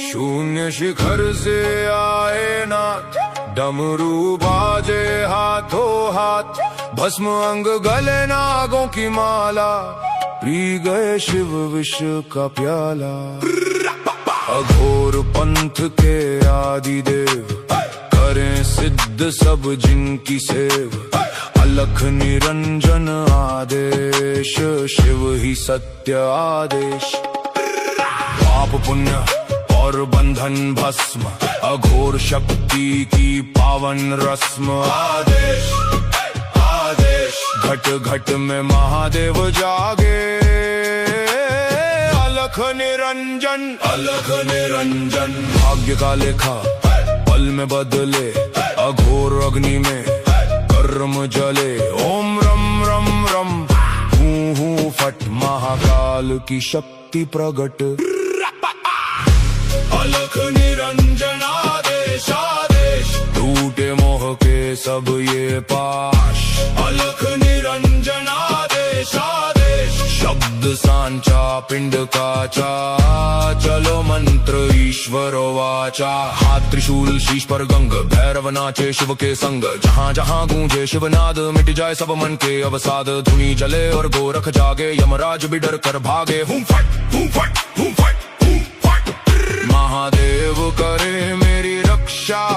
शून्य शिखर से आए नाथ, डमरू बाजे हाथों हाथ, भस्म अंग गले नागों की माला, पी गए शिव विष का प्याला। अघोर पंथ के आदिदेव, करें सिद्ध सब जिनकी सेव, अलख निरंजन आदेश, शिव ही सत्य आदेश। पाप पुण्य और बंधन भस्म, अघोर शक्ति की पावन रस्म, आदेश आदेश। घट घट में महादेव जागे, अलख निरंजन अलख निरंजन। भाग्य का लेखा पल में बदले, अघोर अग्नि में कर्म जले। ओम रम रम रम, हूँ हूँ फट, महाकाल की शक्ति प्रगट। अलख निरंजन आदेश आदेश, टूटे मोह के सब ये पाश। अलख निरंजन आदेश आदेश, शब्द सांचा पिंड काचा, चलो मंत्र ईश्वर वाचा। हाथ त्रिशूल शीश पर गंग, भैरव नाचे शिव के संग। जहाँ जहाँ गूंजे शिवनाद, मिट जाए सब मन के अवसाद। धुनी जले और गोरख जागे, यमराज भी डर कर भागे। हूँ फट हूँ फट हूँ फट। महादेव करे मेरी रक्षा,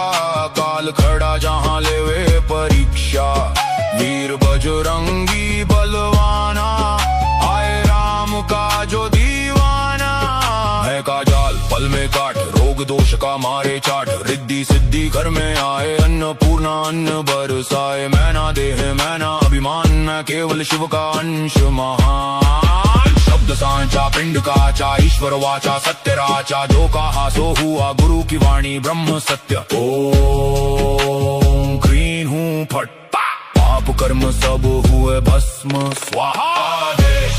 काल खड़ा जहाँ लेवे परीक्षा। वीर बजरंगी बलवाना, आए राम का जो दीवाना। है का जाल पल में काट, रोग दोष का मारे चाट। रिद्धि सिद्धि घर में आए, अन्नपूर्णा अन्न बरसाए। मैना देह मैना अभिमान, मैं केवल शिव का अंश महान। शब्द सांचा पिंड काचा, ईश्वर वाचा सत्य राचा। जो कहा सो हुआ, गुरु की वाणी ब्रह्म सत्य। ओम क्रीं हूँ फट, पाप कर्म सब हुए भस्म स्वाहा। आदेश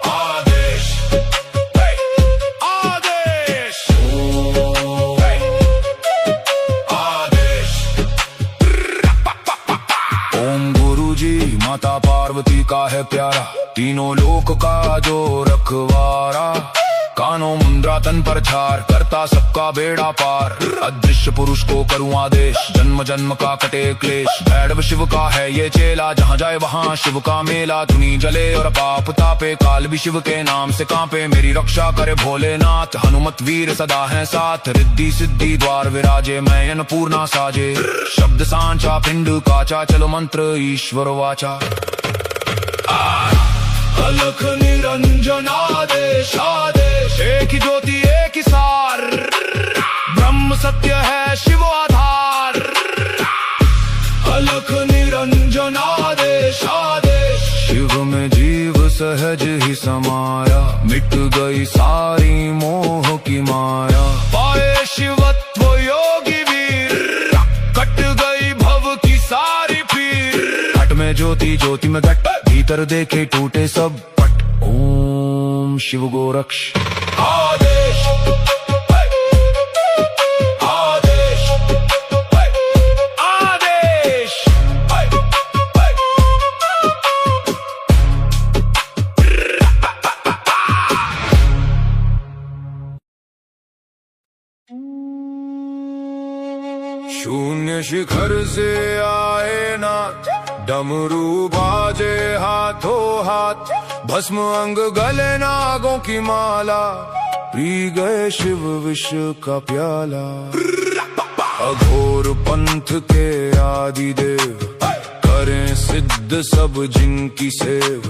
आदेश आदेश आदेश। ओम गुरु जी माता पार्वती का है प्यारा, तीनों लोक का जो रखवारा। कानों मुंद्रा तन पर छार, करता सबका बेड़ा पार। अदृश्य पुरुष को करूँ आदेश, जन्म जन्म का कटे क्लेश। भैरव शिव का है ये चेला, जहाँ जाए वहाँ शिव का मेला। धुनी जले और पाप तापे, काल भी शिव के नाम से कांपे। मेरी रक्षा करे भोलेनाथ, हनुमत वीर सदा है साथ। रिद्धि सिद्धि द्वार विराजे, मैं अन्नपूर्णा साजे। शब्द सांचा पिंड काचा, चलो मंत्र ईश्वर वाचा। अलख निरंजन आदेश आदेश, एक ही ज्योति एक ही सार। ब्रह्म सत्य है शिव आधार। अलख निरंजन आदेश आदेश, शिव में जीव सहज ही समाया। मिट गई सारी मोह की माया, पाए शिवत्व योगी वीर। कट गई भव की सारी पीर। घट में ज्योति ज्योति में घट, भीतर देखे टूटे सब पट। ओम शिव गोरक्ष आदेश आदेश आदेश। शून्य शिखर से आए नाथ, डमरू बाजे हाथों हाथ, भस्म अंग गले नागों की माला, पी गए शिव विष का प्याला। अघोर पंथ के आदिदेव, करें सिद्ध सब जिनकी सेव।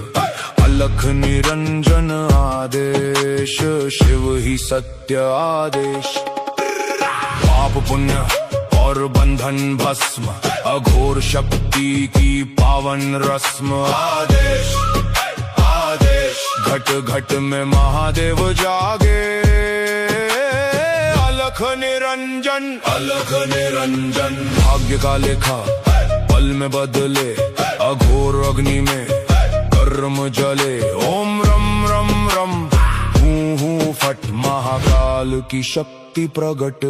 अलख निरंजन आदेश, शिव ही सत्य आदेश। पाप पुण्य और बंधन भस्म, अघोर शक्ति की पावन रस्म। आदेश आदेश, घट घट में महादेव जागे। अलख निरंजन अलख निरंजन। भाग्य का लेखा पल में बदले, अघोर अग्नि में कर्म जले। ओम रम रम रम, हूँ हूँ फट, महाकाल की शक्ति प्रगट।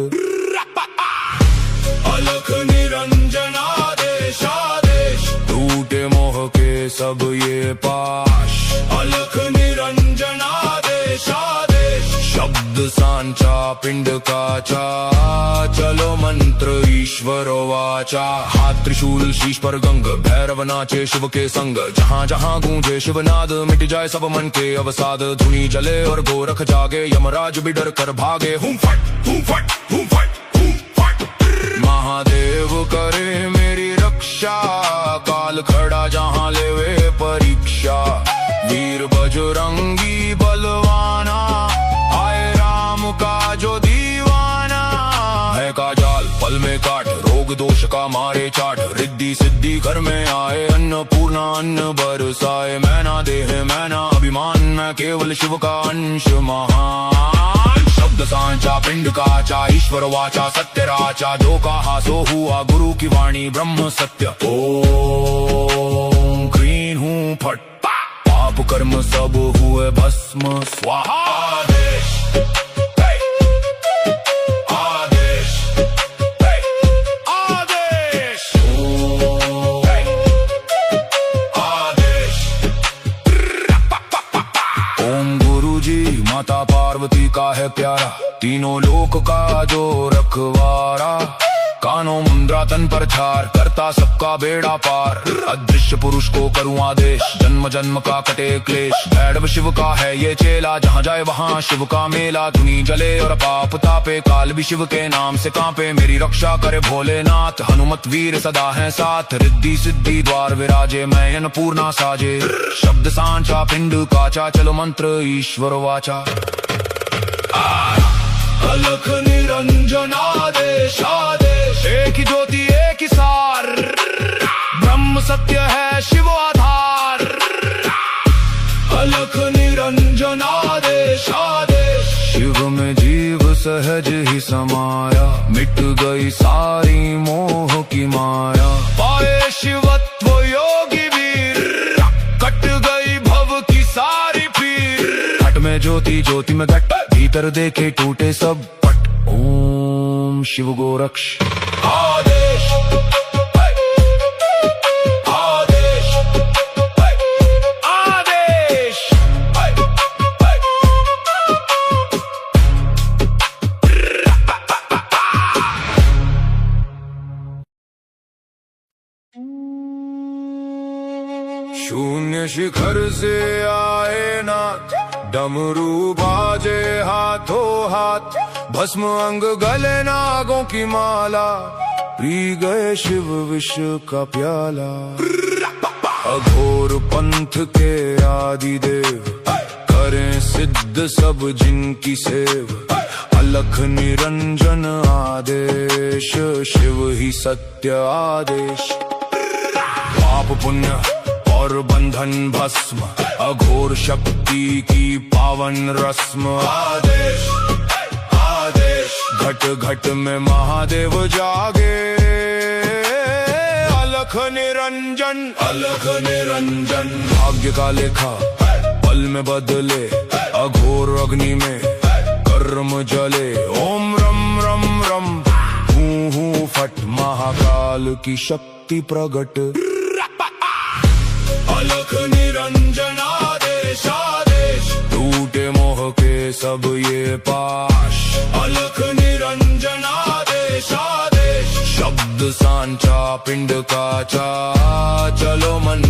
अलख निरंजन आदेश आदेश, टूटे मोह के सब ये पाश। अलख निरंजन आदेश आदेश, शब्द सांचा पिंड काचा, चलो मंत्र ईश्वर वाचा। हाथ त्रिशूल शीश पर गंग, भैरव नाचे शिव के संग। जहाँ जहाँ गूंजे शिवनाद, मिट जाए सब मन के अवसाद। धुनी जले और गोरख जागे, यमराज भी डर कर भागे। हूँ फट हूँ फट हूँ फट हूँ फट। महादेव करे मेरी रक्षा, काल खड़ा जहाँ लेवे परीक्षा। वीर बजरंगी बलवाना, आए राम का जो दीवाना। है का जाल पल में काट, रोग दोष का मारे चाट। रिद्धि सिद्धि घर में आए, अन्नपूर्णा अन्न बरसाए। मैना देह मैना अभिमान, मैं केवल शिव का अंश महान। शब्द सांचा पिंड काचा, ईश्वर वाचा सत्य राचा। जो कहा सो हुआ, गुरु की वाणी ब्रह्म सत्य। ओम क्रीं हूँ फट, पाप कर्म सब हुए भस्म स्वाहा। आदेश आदेश आदेश आदेश। ओम गुरुजी माता पार्वती का है प्यारा, तीनों लोक का जो रखवारा। कानों मुंद्रा तन पर छार, करता सबका बेड़ा पार। अदृश्य पुरुष को करूँ आदेश, जन्म जन्म का कटे क्लेश। भैरव शिव का है ये चेला, जहाँ जाए वहाँ शिव का मेला। धुनी जले और पाप तापे, काल भी शिव के नाम से कांपे। मेरी रक्षा करे भोलेनाथ, हनुमत वीर सदा है साथ। रिद्धि सिद्धि द्वार विराजे, मैं अन्नपूर्णा साजे। शब्द सांचा पिंड काचा, चलो मंत्र ईश्वर वाचा। अलख निरंजन आदेश आदेश, एक ही ज्योति एक ही सार। ब्रह्म सत्य है शिव आधार। अलख निरंजन आदेश आदेश, शिव में जीव सहज ही समाया। मिट गई सारी मोह की माया। पाए शिवत्व योगी वीर, कट गई भव की सारी पीर। घट में ज्योति ज्योति में घट, भीतर देखे टूटे सब पट। ओम शिव गोरक्ष आदेश आदेश आदेश। शून्य शिखर से आए नाथ, डमरू बाजे हाथों हाथ। भस्म अंग गले नागों की माला, पी गए शिव विष का प्याला। अघोर पंथ के आदि देव, करें सिद्ध सब जिनकी सेव। अलख निरंजन आदेश, शिव ही सत्य आदेश। पाप पुण्य और बंधन भस्म, अघोर शक्ति की पावन रस्म। आदेश आदेश, घट घट में महादेव जागे। अलख निरंजन भाग्य का लेखा पल में बदले। अघोर अग्नि में कर्म जले। ओम रम रम रम, हूँ हूँ फट। महाकाल की शक्ति प्रगट। अलख निरंजन आदेश आदेश, टूटे मोह के सब ये पाश। अलख निरंजन आदेश आदेश, शब्द सांचा पिंड काचा, चलो मन